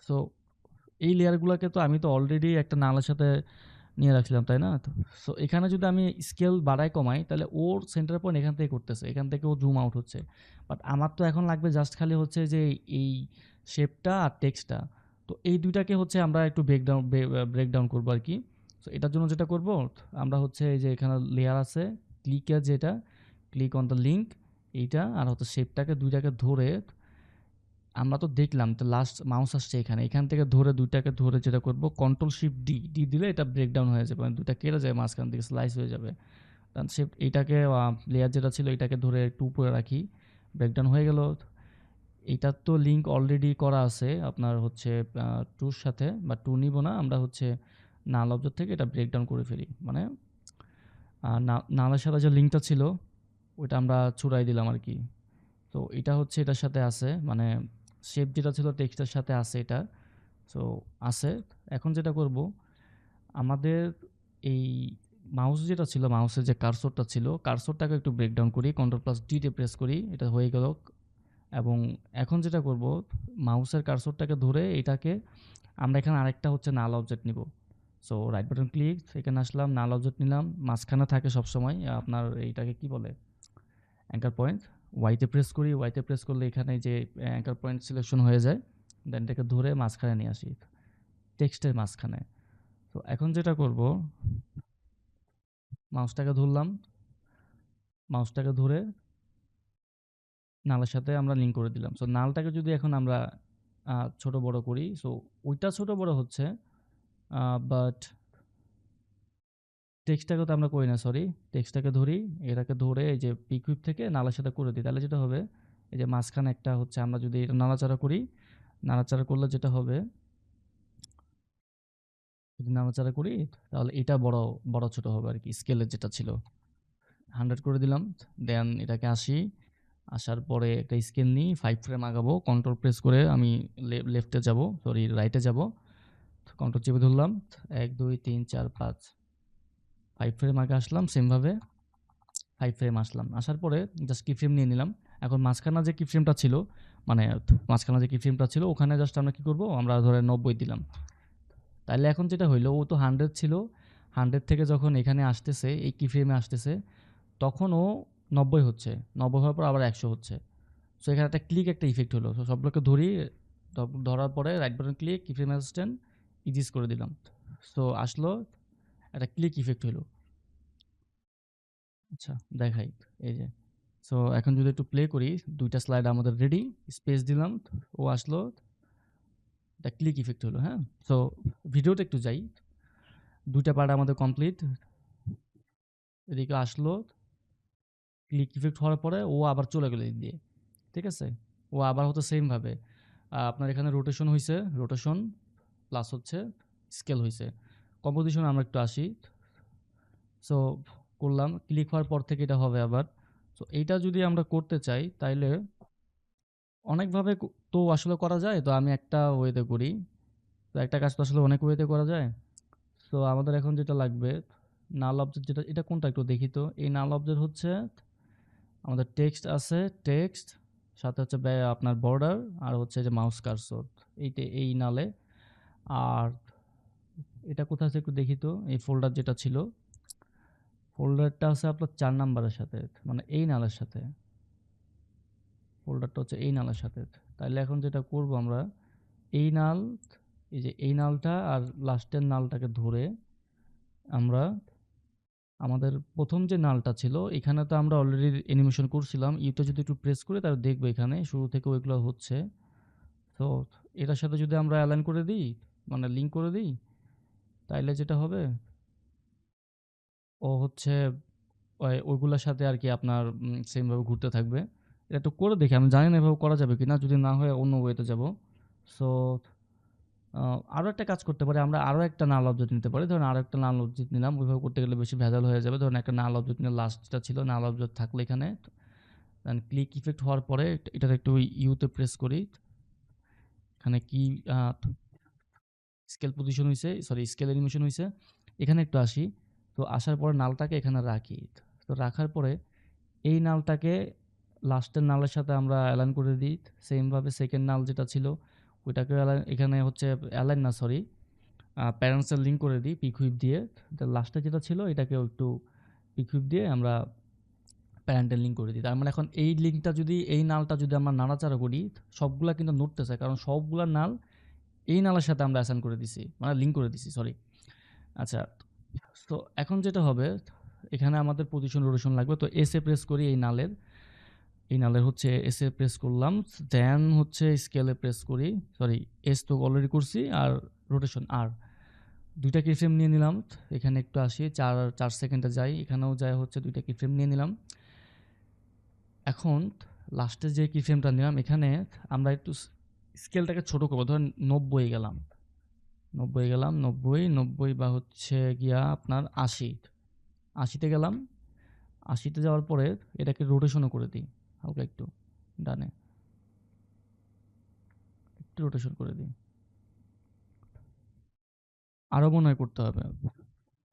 সো এই লেয়ারগুলোকে তো আমি তো অলরেডি একটা নালের সাথে নিয়ে রাখছিলাম, তাই না? তো সো এখানে যদি আমি স্কেল বাড়াই কমাই তাহলে ওর সেন্টার পয়েন্ট এখান থেকে করতেছে, এখান থেকে ও জুম আউট হচ্ছে। বাট আমার তো এখন লাগবে জাস্ট খালি হচ্ছে যে এই শেপটা আর টেক্সটটা। তো এই দুইটাকে হচ্ছে আমরা একটু ব্রেকডাউন করবো আর কি। সো এটার জন্য যেটা করব, আমরা হচ্ছে এই যে এখানে লেয়ার আছে, ক্লিকের যেটা, ক্লিক অন দ্য লিঙ্ক, এইটা আর হচ্ছে শেপটাকে দুইটাকে ধরে, আমরা তো দেখলাম তো লাস্ট মাউস আসছে এখানে, এখান থেকে ধরে দুইটাকে ধরে যেটা করব, কন্ট্রোল শিফট ডি ডি দিলে এটা ব্রেকডাউন হয়ে যাবে, মানে দুইটা কেটে যায় মাঝখান থেকে, স্লাইস হয়ে যাবে। কারণ শিফট এইটাকে লেয়ার যেটা ছিল এটাকে ধরে একটু উপরে রাখি, ব্রেকডাউন হয়ে গেল। এইটার তো লিঙ্ক অলরেডি করা আছে আপনার হচ্ছে টুর সাথে, বা টু নিব না আমরা, হচ্ছে নাল অবজেক্ট থেকে এটা ব্রেকডাউন করে ফেলি, মানে নালের সাথে যে লিঙ্কটা ছিল ওইটা আমরা ছুড়াই দিলাম আর কি। তো এটা হচ্ছে এটার সাথে আছে, মানে শেপ যেটা ছিল টেক্সটের সাথে আছে এটা। সো আছে। এখন যেটা করব, আমাদের এই মাউস যেটা ছিল, মাউসের যে কার্সরটা ছিল, কার্সরটাকে একটু ব্রেকডাউন করি, কন্ট্রোল প্লাস ডিতে প্রেস করি, এটা হয়ে গেল। এবং এখন যেটা করব, মাউসের কার্সরটাকে ধরে এটাকে আমরা এখানে আরেকটা হচ্ছে নাল অবজেক্ট নিব। সো রাইট বাটন ক্লিক, এখানে আসলাম, নাল অবজেক্ট নিলাম, মাঝখানে থাকে সবসময় আপনার এইটাকে কি বলে, অ্যাঙ্কার পয়েন্ট। ওয়াইতে প্রেস করি, ওয়াইতে প্রেস করলে এখানে যে অ্যাঙ্কার পয়েন্ট সিলেকশন হয়ে যায়, দেন এটাকে ধরে মাঝখানে নিয়ে আসি, টেক্সটের মাঝখানে। তো এখন যেটা করব, মাউসটাকে ধরলাম, মাউসটাকে ধরে নালের সাথে আমরা লিঙ্ক করে দিলাম। সো নালটাকে যদি এখন আমরা ছোট বড় করি, সো ওইটা ছোট বড় হচ্ছে, বাট টেক্সটটাকে তো আমরা করি না, সরি। টেক্সটটাকে ধরি, এটাকে ধরে এই যে পিকুইপ থেকে নালের সাথে করে দিই, তাহলে যেটা হবে, এই যে মাঝখানে একটা হচ্ছে, আমরা যদি এটা নাড়াচাড়া করি, নাড়াচাড়া করলে যেটা হবে, যদি নাড়াচাড়া করি তাহলে এটা বড় বড় ছোট হবে আর কি, স্কেলের যেটা ছিল। 100 করে দিলাম, দেন এটাকে আসি, আসার পরে একটা স্কেল নিই, 5 ফ্রেম আগাবো, কন্ট্রোল প্রেস করে আমি লেফটে যাব, সরি রাইটে যাব, কন্ট্রোল চেপে ধরলাম, 1 2 3 4 5, 5 ফ্রেম আগে আসলাম, সেমভাবে 5 ফ্রেম আসলাম, আসার পরে জাস্ট কি ফ্রেম নিয়ে নিলাম। এখন মাঝখানে যে কি ফ্রেমটা ছিল, মানে মাঝখানে যে কি ফ্রেমটা ছিল ওখানে জাস্ট আমরা কি করব, আমরা ধরে 90 দিলাম। তাইলে এখন যেটা হইলো, ও তো 100 ছিল, 100 থেকে যখন এখানে আসতেছে, এই কি ফ্রেমে আসতেছে, তখন ও 90 হচ্ছে, 90 হওয়ার পর আবার 100 হচ্ছে। সো এখানে একটা ক্লিক একটা ইফেক্ট হলো। সো সবগুলোকে ধরি, ধরার পরে রাইট বাটন ক্লিক, কি ফ্রেম অ্যাসিস্ট্যান্ট ইজিস করে দিলাম। সো আসলো, একটা ক্লিক ইফেক্ট হলো। আচ্ছা, দেখাই, এই যে। সো এখন যদি একটু প্লে করি, দুইটা স্লাইড আমাদের রেডি, স্পেস দিলাম, ও আসলো, একটা ক্লিক ইফেক্ট হলো, হ্যাঁ। সো ভিডিওটা একটু যাই, দুইটা পার্ট আমাদের কমপ্লিট, এদিকে আসলো, ক্লিক ইফেক্ট হওয়ার পরে ও আবার চলে গেল এদিক দিয়ে, ঠিক আছে। ও আবার হতো সেম ভাবে, আপনার এখানে রোটেশন হয়েছে, রোটেশন প্লাস হচ্ছে স্কেল হয়েছে। কম্পোজিশন আমরা একটু আসি, সো করলাম, ক্লিক হওয়ার পর থেকে এটা হবে আবার। সো এইটা যদি আমরা করতে চাই তাইলে অনেকভাবে তো আসলে করা যায়, তো আমি একটা ওয়েতে করি। তো একটা কাজ তো আসলে অনেক ওয়েতে করা যায়। তো আমাদের এখন যেটা লাগবে, নাল অবজেক্ট যেটা, এটা কোনটা একটু দেখি তো। এই নাল অবজেক্ট হচ্ছে আমাদের টেক্সট আছে, টেক্সট সাথে হচ্ছে আপনার বর্ডার, আর হচ্ছে যে মাউস কার্সর, এইটা এই নালে। আর এটা কোথায় আছে একটু দেখি তো, এই ফোল্ডার যেটা ছিল, ফোল্ডারটা আছে আপনার 4 নাম্বারের সাথে, মানে এই নালের সাথে। ফোল্ডারটা হচ্ছে এই নালের সাথে। তাইলে এখন যেটা করব আমরা, এই নাল, এই যে এই নালটা আর লাস্টের নালটাকে ধরে আমরা আমাদের প্রথম যে নালটা ছিল এখানে তো আমরা অলরেডি অ্যানিমেশন করছিলাম। ইউতে যদি একটু প্রেস করি তাহলে দেখবো এখানে শুরু থেকে ওইগুলো হচ্ছে। তো এটার সাথে যদি আমরা অ্যালাইন করে দিই, মানে লিঙ্ক করে দিই, তাইলে যেটা হবে, ও হচ্ছে ওইগুলোর সাথে আর কি আপনার সেম ভাবে ঘুরতে থাকবে। এটা একটু করে দেখি, আমি জানি না এভাবে করা যাবে কিনা, যদি না হয় অন্য ওয়েতে যাব। সো আরো একটা কাজ করতে পারি আমরা, আরো একটা নাল অবজেক্ট নিতে পারি। ধরুন আরো একটা নাল অবজেক্ট নিলাম, ওইভাবে করতে গেলে বেশি ভেজাল হয়ে যাবে। ধরুন একটা নাল অবজেক্ট নিয়ে, লাস্টটা ছিল নাল অবজেক্ট থাকলে এখানে দেন ক্লিক ইফেক্ট হওয়ার পরে এটার একটু ইউতে প্রেস করি। এখানে কি স্কেল পজিশন হইছে, সরি স্কেল অ্যানিমেশন হইছে, এখানে একটু আসি। তো আসার পরে নালটাকে এখানে রাখি। তো রাখার পরে এই নালটাকে লাস্টের নালের সাথে আমরা অ্যালাইন করে দিই। সেম ভাবে সেকেন্ড নাল যেটা ছিল ওইটাকে এখানে হচ্ছে অ্যালাইন না, সরি প্যারেন্টসের লিঙ্ক করে দিই পিক হুইপ দিয়ে। লাস্টে যেটা ছিল এটাকেও একটু পিক হুইপ দিয়ে আমরা প্যারেন্টের লিঙ্ক করে দিই। তার মানে এখন এই লিঙ্কটা যদি, এই নালটা যদি আমরা নাড়াচাড়া করি, সবগুলা কিন্তু নড়তেছে, কারণ সবগুলা নাল এই নালের সাথে আমরা অ্যাসাইন করে দিছি, মানে লিঙ্ক করে দিছি, সরি। আচ্ছা, তো এখন যেটা হবে, এখানে আমাদের পজিশন রোটেশন লাগবে। তো এসে প্রেস করি এই নালের, এই নালের হচ্ছে এসে প্রেস করলাম, দেন হচ্ছে স্কেলে প্রেস করি, সরি এস তো অলরেডি করছি, আর রোটেশন আর দুইটা কি ফ্রেম নিয়ে নিলাম। এখানে একটু আসি, 4 সেকেন্ডে যাই, এখানেও যাই হচ্ছে দুইটা কি ফ্রেম নিয়ে নিলাম। এখন লাস্টে যে কি ফ্রেমটা নিলাম এখানে আমরা একটু স্কেলটাকে ছোট করবো, ধরেন 90 গেলাম, 90 গেলাম, 90 বা হচ্ছে গিয়া আপনার 80তে গেলাম। 80তে যাওয়ার পরে এটাকে রোটেশনও করে দিই হালকা একটু ডানে, একটু রোটেশন করে দিই। আরও মনে হয় করতে হবে,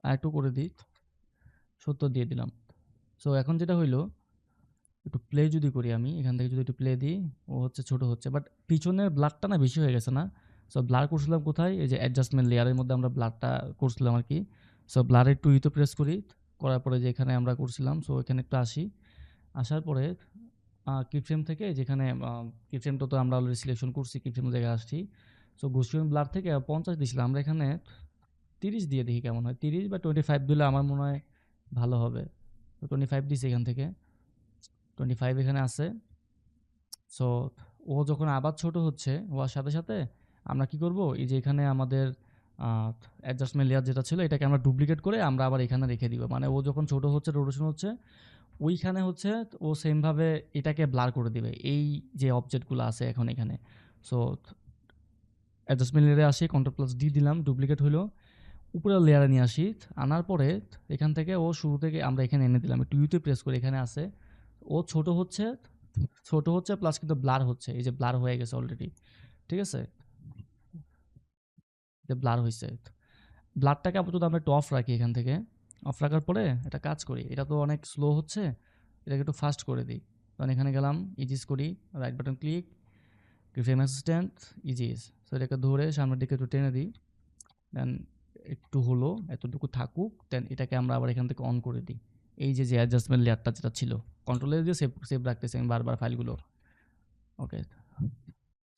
আর একটু করে দিই, 70 দিয়ে দিলাম। সো এখন যেটা হইলো, একটু প্লে যদি করি আমি এখান থেকে, যদি একটু প্লে দিই, ও হচ্ছে ছোট হচ্ছে, বাট পিছনের ব্লাডটা না বেশি হয়ে গেছে না। সো ব্লার করছিলাম কোথায়, এই যে অ্যাডজাস্টমেন্ট লেয়ারের মধ্যে আমরা ব্লাডটা করছিলাম আর কি। সো ব্লার একটু ইতো প্রেস করি, করার পরে যে এখানে আমরা করছিলাম, সো এখানে একটু আসি। আসার পরে কিফ্রেম থেকে যেখানে কিফ্রেমটা তো আমরা অলরেডি সিলেকশন করছি, কিফ্রেমের জায়গায় আসছি। সো গসিয়ন ব্লার থেকে 50 দিয়েছিলাম আমরা, এখানে 30 দিয়ে দেখি কেমন হয়। 30 বা 25 দিলে আমার মনে হয় ভালো হবে। তো 25 দিছি এখান থেকে, 25 এখানে আছে। সো ও যখন আবার ছোট হচ্ছে, হওয়ার সাথে সাথে আমরা কি করব, এই যে এখানে আমাদের অ্যাডজাস্টমেন্ট লেয়ার যেটা ছিল এটাকে আমরা ডুপ্লিকেট করে আমরা আবার এখানে রেখে দিব। মানে ও যখন ছোট হচ্ছে, রোটেশন হচ্ছে, ওইখানে হচ্ছে ও সেমভাবে এটাকে ব্লার করে দিবে, এই যে অবজেক্টগুলো আছে এখন এখানে। সো অ্যাডজাস্টমেন্ট লেয়ারে আসি, কন্ট্রোল প্লাস ডি দিলাম, ডুপ্লিকেট হলো। উপরের লেয়ারে নিয়ে আসি, আনার পরে এখান থেকে ও শুরু থেকে আমরা এখানে এনে দিলাম, একটু ইউতে প্রেস করে এখানে আসে। ও ছোট হচ্ছে, ছোট হচ্ছে প্লাস কিন্তু ব্লার হচ্ছে, এই যে ব্লার হয়ে গেছে অলরেডি, ঠিক আছে, যে ব্লার হয়েছে। ব্লারটাকে আপাতত আমরা একটু অফ রাখি এখান থেকে। অফ রাখার পরে একটা কাজ করি, এটা তো অনেক স্লো হচ্ছে, এটাকে একটু ফাস্ট করে দিই। তখন এখানে গেলাম, ইজিস করি, right button click, frame assistant, Aegis. So এটাকে ধরে সামনের দিকে একটু টেনে দিই, দেন একটু হলো, এতটুকু থাকুক, দেন এটাকে আমরা আবার এখান থেকে অন করে দিই। এই যে যে অ্যাডজাস্টমেন্ট লেয়ারটা যেটা ছিল, কন্ট্রোলে দিয়ে সেভ সেভ রাখতেছি আমি বারবার ফাইলগুলো। ওকে,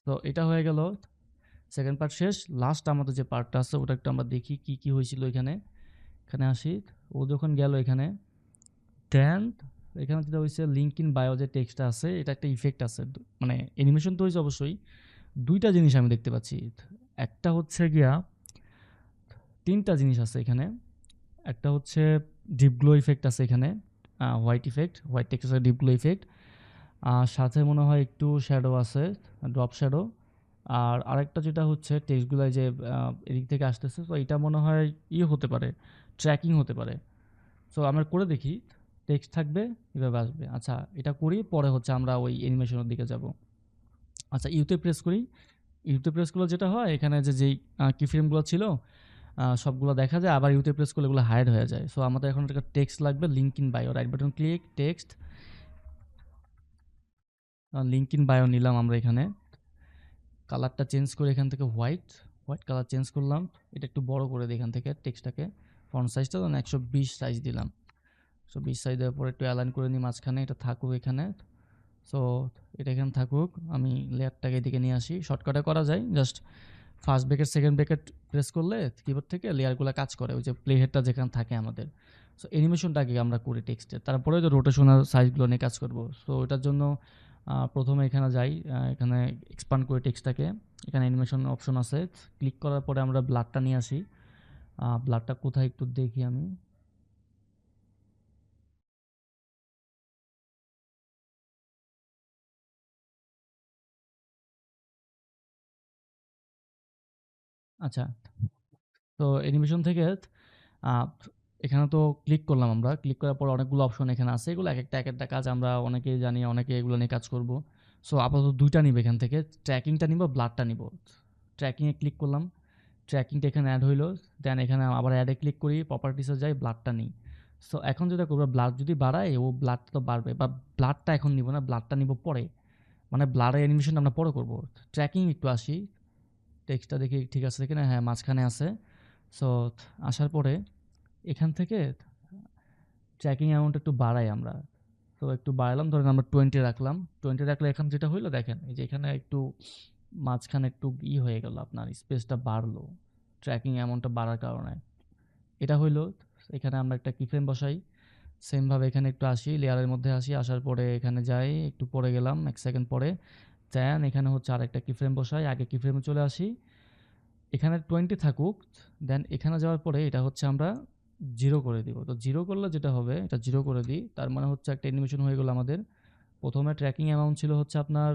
তো এটা হয়ে গেল, সেকেন্ড পার্ট শেষ। লাস্ট আমাদের যে পার্টটা আছে ওটা একটু আমরা দেখি কি কি হয়েছিল এখানে। এখানে আসি, ও যখন গেল এখানে, দেন এখানে যেটা হয়েছে লিঙ্ক ইন বায়ো যে টেক্সটটা আছে, এটা একটা ইফেক্ট আছে, মানে অ্যানিমেশন তো হয়েছে অবশ্যই। দুইটা জিনিস আমি দেখতে পাচ্ছি, একটা হচ্ছে গিয়া, তিনটা জিনিস আছে এখানে। একটা হচ্ছে ডিপ গ্লো ইফেক্ট আছে এখানে, হোয়াইট ইফেক্ট, হোয়াইট টেক্সট আছে, ডিপ গ্লো ইফেক্ট, আর সাথে মনে হয় একটু শ্যাডো আছে, ড্রপ শ্যাডো। আর আরেকটা যেটা হচ্ছে টেক্সটগুলো যে এদিক থেকে আসতেছে, তো এটা মনে হয় হতে পারে, ট্র্যাকিং হতে পারে। সো আমরা করে দেখি, টেক্সট থাকবে, এভাবে আসবে। আচ্ছা, এটা করি, পরে হচ্ছে আমরা ওই অ্যানিমেশনের দিকে যাব। আচ্ছা, ইউতে প্রেস করি। ইউতে প্রেস করলে যেটা হয়, এখানে যে যেই কি ফ্রেমগুলো ছিল সবগুলো দেখা যায়, আবার ইউতে প্রেস করলে এগুলো হাইড হয়ে যায়। সো আমাদের এখন একটা টেক্সট লাগবে, link in bio, right button click, text, link in bio নিলাম আমরা এখানে। কালারটা চেঞ্জ করে এখান থেকে হোয়াইট, হোয়াইট কালার চেঞ্জ করলাম। এটা একটু বড় করে দিই এখান থেকে টেক্সটটাকে, ফন্ট সাইজটা 120 সাইজ দিলাম। সো 20 সাইজ দেওয়ার পরে একটু অ্যালাইন করে নিই মাঝখানে, এটা থাকুক এখানে। সো এটা এখানে থাকুক, আমি লেয়ারটাকে এদিকে নিয়ে আসি। শর্টকাটে করা যায়, just first bracket second bracket press করলে কিবোর্ড থেকে লেয়ারগুলো কাজ করে, ওই যে প্লে হেডটা যেখানে থাকে আমাদের। সো অ্যানিমেশনটাকে আমরা করি টেক্সটের, তারপরে তো রোটেশনাল সাইজগুলো নিয়ে কাজ করব। সো ওটার জন্য প্রথমে এখানে যাই, এখানে এক্সপান্ড করি টেক্সটটাকে। এখানে অ্যানিমেশন অপশন আছে, ক্লিক করার পরে আমরা ব্লাডটা নিয়ে আসি। ব্লাডটা কোথায় একটু দেখি আমি। আচ্ছা, তো অ্যানিমেশন থেকে আহ, এখানে তো ক্লিক করলাম আমরা, ক্লিক করার পর অনেকগুলো অপশন এখানে আছে, এগুলো এক একটা কাজ আমরা অনেকেই জানি, অনেকে এগুলো নিয়ে কাজ করব। সো আপাতত দুইটা নিব এখান থেকে, ট্র্যাকিংটা নিব, ব্লাডটা নিব। ট্র্যাকিংয়ে ক্লিক করলাম, ট্র্যাকিংটা এখানে অ্যাড হইলো। দেন এখানে আবার অ্যাডে ক্লিক করি, প্রপার্টিসে যাই, ব্লাডটা নিই। সো এখন যেটা করবো, ব্লাড যদি বাড়ায় ও ব্লাডটা তো বাড়বে, বা ব্লাডটা এখন নিব না, ব্লাডটা নিব পরে, মানে ব্লাডের অ্যানিমেশনটা আমরা পরে করব। ট্র্যাকিং একটু আসি, টেক্সটটা দেখি ঠিক আছে কিনা, হ্যাঁ মাঝখানে আছে। সো আসার পরে এখান থেকে ট্র্যাকিং অ্যামাউন্ট একটু বাড়াই আমরা। তো একটু বাড়ালাম, ধরেন আমরা 20 রাখলাম। 20 রাখলে এখন যেটা হইলো দেখেন, এই যে এখানে একটু মাঝখানে একটু হয়ে গেল, আপনার স্পেসটা বাড়লো ট্র্যাকিং অ্যামাউন্টটা বাড়ার কারণে। এটা হইলো, এখানে আমরা একটা কিফ্রেম বসাই। সেমভাবে এখানে একটু আসি, লেয়ারের মধ্যে আসি, আসার পরে এখানে যাই, একটু পরে গেলাম, 1 সেকেন্ড পরে। দেন এখানে হচ্ছে আরেকটা কিফ্রেম বসাই, আগে কিফ্রেমে চলে আসি, এখানে 20 থাকুক। দেন এখানে যাওয়ার পরে এটা হচ্ছে আমরা 0 করে দিব। তো 0 করলে যেটা হবে, এটা 0 করে দিই, তার মানে হচ্ছে একটা অ্যানিমেশন হয়ে গেল আমাদের। প্রথমে ট্র্যাকিং অ্যামাউন্ট ছিল হচ্ছে আপনার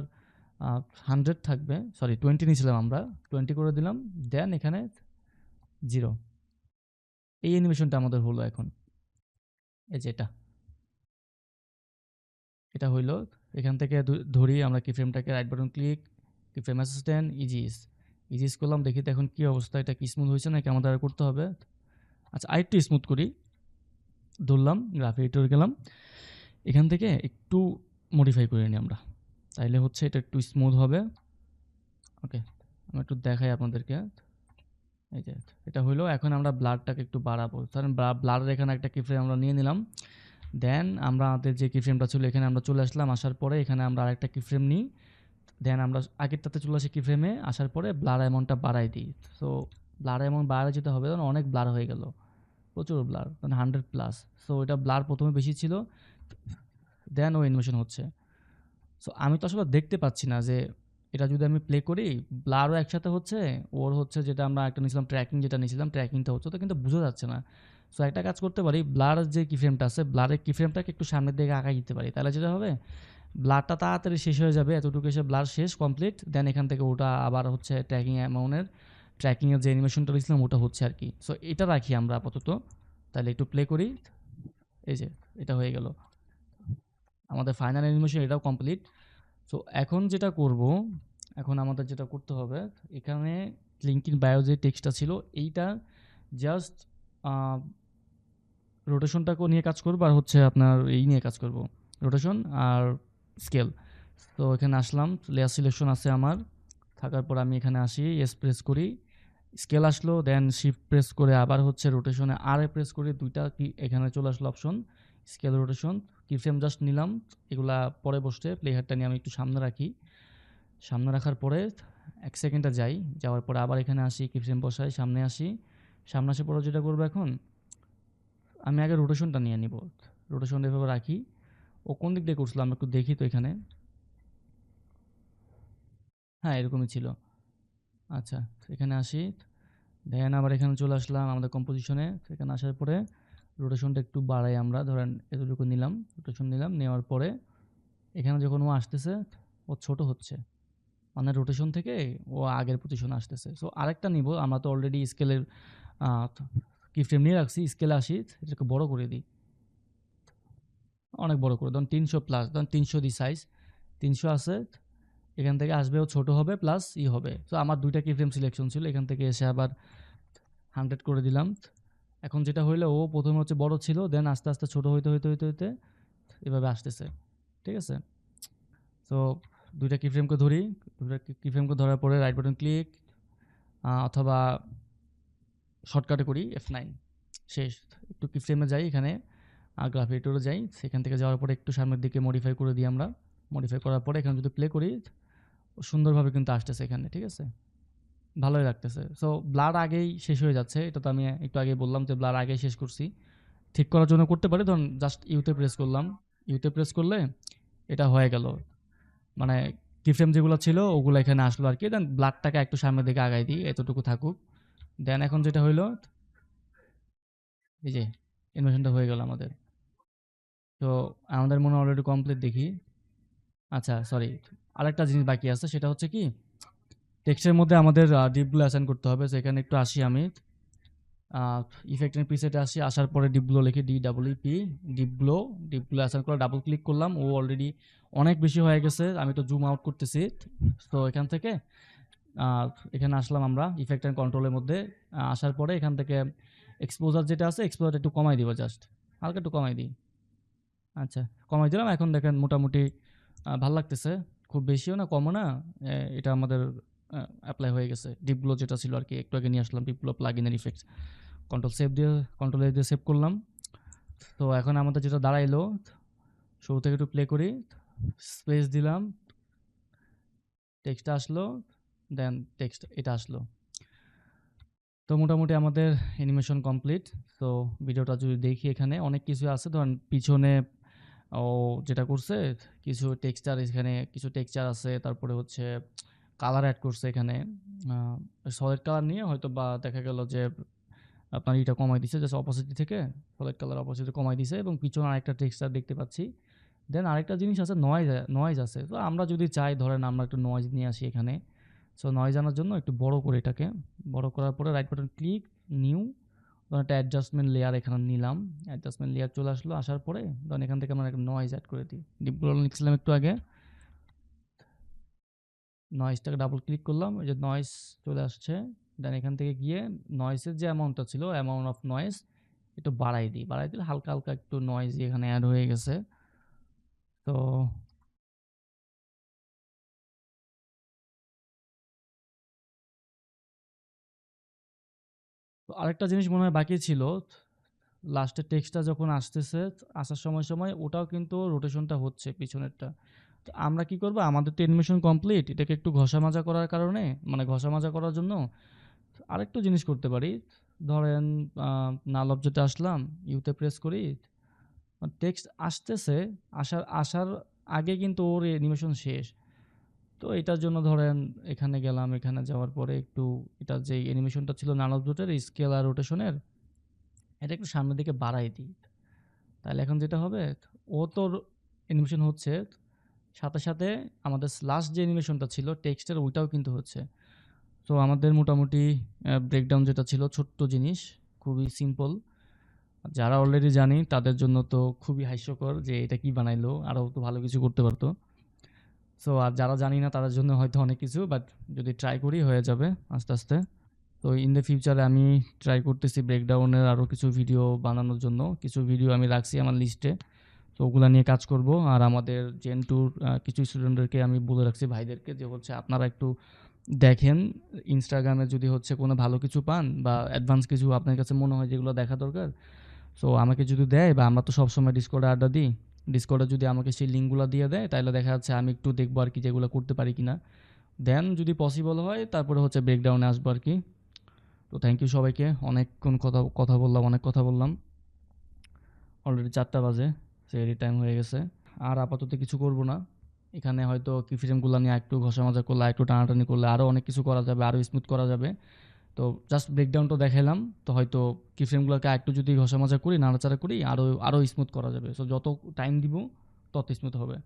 100 থাকবে, সরি 20 নিয়েছিলাম আমরা, 20 করে দিলাম। দেন এখানে 0, এই অ্যানিমেশনটা আমাদের হলো এখন। এই যে এটা, এটা হইলো। এখান থেকে ধরি আমরা কি ফ্রেমটাকে, রাইট বাটন ক্লিক, কি ফ্রেম অ্যাসিস্ট্যান্ট, ইজিস, ইজিস করলাম, দেখি তো এখন কি অবস্থা, এটা কি স্মুথ হয়েছে নাকি আমাদের আর করতে হবে। আচ্ছা আরেকটু স্মুথ করি, ধরলাম গ্রাফ এডিটর গেলাম, এখান থেকে একটু মডিফাই করে নিই আমরা, তাইলে হচ্ছে এটা একটু স্মুথ হবে। ওকে, আমি একটু দেখাই আপনাদেরকে। এই যে এটা হইলো, এখন আমরা ব্লাডটাকে একটু বাড়াবো, ধরেন ব্লাডের এখানে একটা কি ফ্রেম আমরা নিয়ে নিলাম। দেন আমরা আমাদের যে কি ফ্রেমটা ছিল এখানে আমরা চলে আসলাম, আসার পরে এখানে আমরা আরেকটা কি ফ্রেম নিই। দেন আমরা আগেরটাতে চলে আসি কি ফ্রেমে, আসার পরে ব্লার অ্যামাউন্টটা বাড়াই দিই। সো ব্লার অ্যামাউন্ট বাড়ালে যেটা হবে, তখন অনেক ব্লার হয়ে গেল, প্রচুর ব্লার, মানে 100+। সো এটা ব্লার প্রথমে বেশি ছিল, দেন ও অ্যানিমেশন হচ্ছে। সো আমি তো আসলে দেখতে পাচ্ছি না যে এটা যদি আমি প্লে করি, ব্লারও একসাথে হচ্ছে, ওর হচ্ছে যেটা আমরা একটা নিয়েছিলাম ট্র্যাকিং, যেটা নিয়েছিলাম ট্র্যাকিংটা হচ্ছে, তো কিন্তু বোঝা যাচ্ছে না। সো একটা কাজ করতে পারি, ব্লার যে কি ফ্রেমটা আছে, ব্লারের কি ফ্রেমটাকে একটু সামনের দিকে আগাই দিতে পারি, তাহলে যেটা হবে ব্লারটা তাড়াতাড়ি শেষ হয়ে যাবে, এতটুকু এসে ব্লার শেষ কমপ্লিট। দেন এখান থেকে ওটা আবার হচ্ছে ট্র্যাকিং অ্যামাউন্টের, ট্র্যাকিংয়ের যে অ্যানিমেশনটা দিয়েছিলাম ওটা হচ্ছে আর কি। সো এটা রাখি আমরা আপাতত, তাহলে একটু প্লে করি। এই যে এটা হয়ে গেল আমাদের ফাইনাল অ্যানিমেশন, এটাও কমপ্লিট। সো এখন যেটা করব, এখন আমাদের যেটা করতে হবে, এখানে লিঙ্কিন বায়ো যে টেক্সটটা ছিল এইটা জাস্ট রোটেশনটাকে নিয়ে কাজ করবো, আর হচ্ছে আপনার এই নিয়ে কাজ করব, রোটেশন আর স্কেল। তো এখানে আসলাম, লেয়ার সিলেকশন আছে আমার, থাকার পর আমি এখানে আসি, এস প্রেস করি, স্কেল আসলো, দেন শিফট প্রেস করে আবার হচ্ছে রোটেশনে আর এ প্রেস করে, দুইটা কি এখানে চলে আসলো অপশন, স্কেল রোটেশন। কি ফ্রেম জাস্ট নিলাম, এগুলা পরে বসতে, প্লে হেডটা নিয়ে আমি একটু সামনে রাখি, সামনে রাখার পরে 1 সেকেন্ডটা যাই, যাওয়ার পরে আবার এখানে আসি, কি ফ্রেম বসাই, সামনে আসি, সামনে আসার পরে যেটা করবো এখন, আমি আগে রোটেশনটা নিয়ে নিব, রোটেশনটা এভাবে রাখি। ও কোন দিক দিয়ে করছিলাম একটু দেখি তো এখানে, হ্যাঁ এরকমই ছিল। আচ্ছা, এখানে আসি, দেন আবার এখানে চলে আসলাম আমাদের কম্পোজিশনে, এখানে আসার পরে রোটেশনটা একটু বাড়াই আমরা, ধরেন এতটুকু নিলাম, রোটেশন নিলাম, নেওয়ার পরে এখানে যখন ও আসতেছে, ও ছোট হচ্ছে, মানে রোটেশন থেকে ও আগের পজিশনে আসতেছে। সো আরেকটা নিব, আমরা তো অলরেডি স্কেলের কি ফ্রেম নিয়ে রাখছি, স্কেলে আসি, এটাকে বড় করে দিই, অনেক বড় করে, ধরুন 300+, ধরুন 300 দিই সাইজ, 300 আছে, এখান থেকে আসবে ও ছোট হবে প্লাস হবে। তো আমার দুইটা কি ফ্রেম সিলেকশন ছিল, এখান থেকে এসে আবার 100 করে দিলাম। এখন যেটা হইলো, ও প্রথমে হচ্ছে বড় ছিল, দেন আস্তে আস্তে ছোট হইতে হইতে হইতে হইতে এভাবে আসতেছে, ঠিক আছে। তো দুইটা কি ফ্রেমকে ধরি, দুইটা কি ফ্রেমকে ধরার পরে রাইট বাটন ক্লিক, অথবা শর্টকাটে করি F9, শেষ। একটু কি ফ্রেমে যাই, এখানে গ্রাফ এডিটরে যাই, সেখান থেকে যাওয়ার পরে একটু সামনের দিকে মডিফাই করে দিই আমরা। মডিফাই করার পরে এখানে যদি প্লে করি সুন্দরভাবে কিন্তু আসতেছে এখানে, ঠিক আছে, ভালোই লাগতেছে। সো ব্লার আগেই শেষ হয়ে যাচ্ছে, এটা তো আমি একটু আগেই বললাম যে ব্লার আগেই শেষ করছি। ঠিক করার জন্য করতে পারি, ধরুন জাস্ট ইউতে প্রেস করলাম, ইউতে প্রেস করলে এটা হয়ে গেল, মানে কিফ্রেম যেগুলো ছিল ওগুলো এখানে আসলো আর কি। দেন ব্লাডটাকে একটু সামনের দিকে আগাই দিই, এতটুকু থাকুক। দেন এখন যেটা হইলো, এই যে অ্যানিমেশনটা হয়ে গেল আমাদের। তো আমাদের মনে অলরেডি কমপ্লিট দেখি। আচ্ছা সরি, আরেকটা জিনিস বাকি আছে, সেটা হচ্ছে কি টেক্সটের মধ্যে আমাদের ডিপগুলো অ্যাসাইন করতে হবে। সেখানে একটু আসি আমি, ইফেক্ট এন্ড প্রিসেটে আসি, আসার পরে ডিপগুলো লিখি, DEEP ডিপগুলো, ডিপগুলো অ্যাসাইন করে ডাবল ক্লিক করলাম। ও অলরেডি অনেক বেশি হয়ে গেছে, আমি তো জুম আউট করতেছি। তো এখান থেকে আহ, এখানে আসলাম আমরা ইফেক্ট অ্যান্ড কন্ট্রোলের মধ্যে। আসার পরে এখান থেকে এক্সপোজার যেটা আছে, এক্সপোজারটা একটু কমাই দিব, জাস্ট হালকা একটু কমাই দিই। আচ্ছা, কমাই দিলাম। এখন দেখেন মোটামুটি ভাল লাগতেছে, খুব বেশিও না কমও না। এটা আমাদের অ্যাপ্লাই হয়ে গেছে। ডিপগুলো যেটা ছিল আর কি, একটু আগে নিয়ে আসলাম ডিপগুলো প্লাগ ইনের ইফেক্টস। কন্ট্রোল সেভ দিয়ে, কন্ট্রোল এ দিয়ে সেভ করলাম। তো এখন আমাদের যেটা দাঁড়াইলো, শুরু থেকে একটু প্লে করি, স্পেস দিলাম, টেক্সটটা আসলো, দেন টেক্সট এটা আসলো। তো মোটামুটি আমাদের অ্যানিমেশন কমপ্লিট। তো ভিডিওটা যদি দেখি, এখানে অনেক কিছু আছে, ধরেন পিছনে ও যেটা করছে, কিছু টেক্সচার, এখানে কিছু টেক্সচার আছে, তারপরে হচ্ছে কালার অ্যাড করছে এখানে, সলিড কালার নিয়ে হয়তো বা দেখা গেল যে আপনার এটা কমাই দিছে, জাস্ট অপোজিট থেকে সলিড কালার অপোজিট কমাই দিছে, এবং পিছনে আরেকটা টেক্সচার দেখতে পাচ্ছি। দেন আরেকটা জিনিস আছে, নয়েজ, নয়েজ আছে। তো আমরা যদি চাই, ধরেন আমরা একটু নয়েজ নিয়ে আসি এখানে। সো নয়েজ আনার জন্য একটু বড় করে এটাকে, বড় করার পরে রাইট বাটন ক্লিক, নিউ, ধরুন একটা অ্যাডজাস্টমেন্ট লেয়ার এখানে নিলাম, অ্যাডজাস্টমেন্ট লেয়ার চলে আসলো। আসার পরে ধরুন এখান থেকে আমরা একটা নয়েজ অ্যাড করে দিই, ডিপগুলো লিখছিলাম একটু আগে, নয়েজটাকে ডাবল ক্লিক করলাম, ওই যে নয়েজ চলে আসছে। দেন এখান থেকে গিয়ে নয়েজের যে অ্যামাউন্টটা ছিল, অ্যামাউন্ট অফ নয়েজ একটু বাড়াই দিই, বাড়াই দিলে হালকা হালকা একটু নয়েজ এখানে অ্যাড হয়ে গেছে। তো তো আরেকটা জিনিস মনে হয় বাকি ছিল, লাস্টের টেক্সটটা যখন আসতেছে, আসার সময় সময় ওটাও কিন্তু রোটেশনটা হচ্ছে পিছনেরটা। তো আমরা কি করব, আমাদের তো অ্যানিমেশন কমপ্লিট, এটাকে একটু ঘষা মাজা করার কারণে, মানে ঘষা মাজা করার জন্য আরেকটু জিনিস করতে পারি। ধরেন নাল অবজেক্টে আসলাম, ইউতে প্রেস করি, টেক্সট আসতেছে, আসার আগে কিন্তু ওর অ্যানিমেশন শেষ। তো এটার জন্য ধরেন এখানে গেলাম, এখানে যাওয়ার পরে একটু এটা যে অ্যানিমেশনটা ছিল নাল অবজেক্টের স্কেল আর রোটেশনের, এটা একটু সামনের দিকে বাড়াই দিই। তাহলে এখন যেটা হবে, ও তোর অ্যানিমেশন হচ্ছে, সাথে সাথে আমাদের লাস্ট যে অ্যানিমেশনটা ছিল টেক্সটের, ওইটাও কিন্তু হচ্ছে। তো আমাদের মোটামুটি ব্রেকডাউন যেটা ছিল, ছোট্ট জিনিস, খুবই সিম্পল। যারা অলরেডি জানি তাদের জন্য তো খুবই হাস্যকর যে এটা কি বানাইলো, আরও তো ভালো কিছু করতে পারতো। সো আর যারা জানি না তাদের জন্য হয়তো অনেক কিছু, বাট যদি ট্রাই করি হয়ে যাবে আস্তে আস্তে। তো ইন দ্য ফিউচারে আমি ট্রাই করতেছি ব্রেকডাউনের আরও কিছু ভিডিও বানানোর জন্য, কিছু ভিডিও আমি রাখছি আমার লিস্টে। তো ওগুলা নিয়ে কাজ করব। আর আমাদের জেন টুর কিছু স্টুডেন্টদেরকে আমি বলে রাখছি, ভাইদেরকে, যে হচ্ছে আপনারা একটু দেখেন ইনস্টাগ্রামে, যদি হচ্ছে কোনো ভালো কিছু পান বা অ্যাডভান্স কিছু আপনার কাছে মনে হয় যেগুলো দেখা দরকার, সো আমাকে যদি দেয়, বা আমরা তো সবসময় ডিসকর্ডে আড্ডা দিই, ডিসকর্ডে যদি আমাকে সেই লিঙ্কগুলো দিয়ে দেয়, তাহলে দেখা যাচ্ছে আমি একটু দেখবো আর কি যেগুলো করতে পারি কিনা। দেন যদি পসিবল হয় তারপরে হচ্ছে ব্রেকডাউনে আসবো আর কি। তো থ্যাংক ইউ সবাইকে, অনেকক্ষণ কথা কথা বললাম, অনেক কথা বললাম, অলরেডি 4টা বাজে, সেরি টাইম হয়ে গেছে। আর আপাতত কিছু করব না, এখানে হয়তো কি ফ্রেমগুলো নিয়ে একটু ঘষা মাজা করলে, একটু টানাটানি করলে আরও অনেক কিছু করা যাবে, আরও স্মুথ করা যাবে। তো জাস্ট ব্রেকডাউনটা দেখাইলাম, তো হয়তো কি ফ্রেমগুলোকে একটু যদি ঘষা মাজা করি, নাড়াচাড়া করি, আরও আরও স্মুথ করা যাবে। সো যত টাইম দিব তত স্মুথ হবে।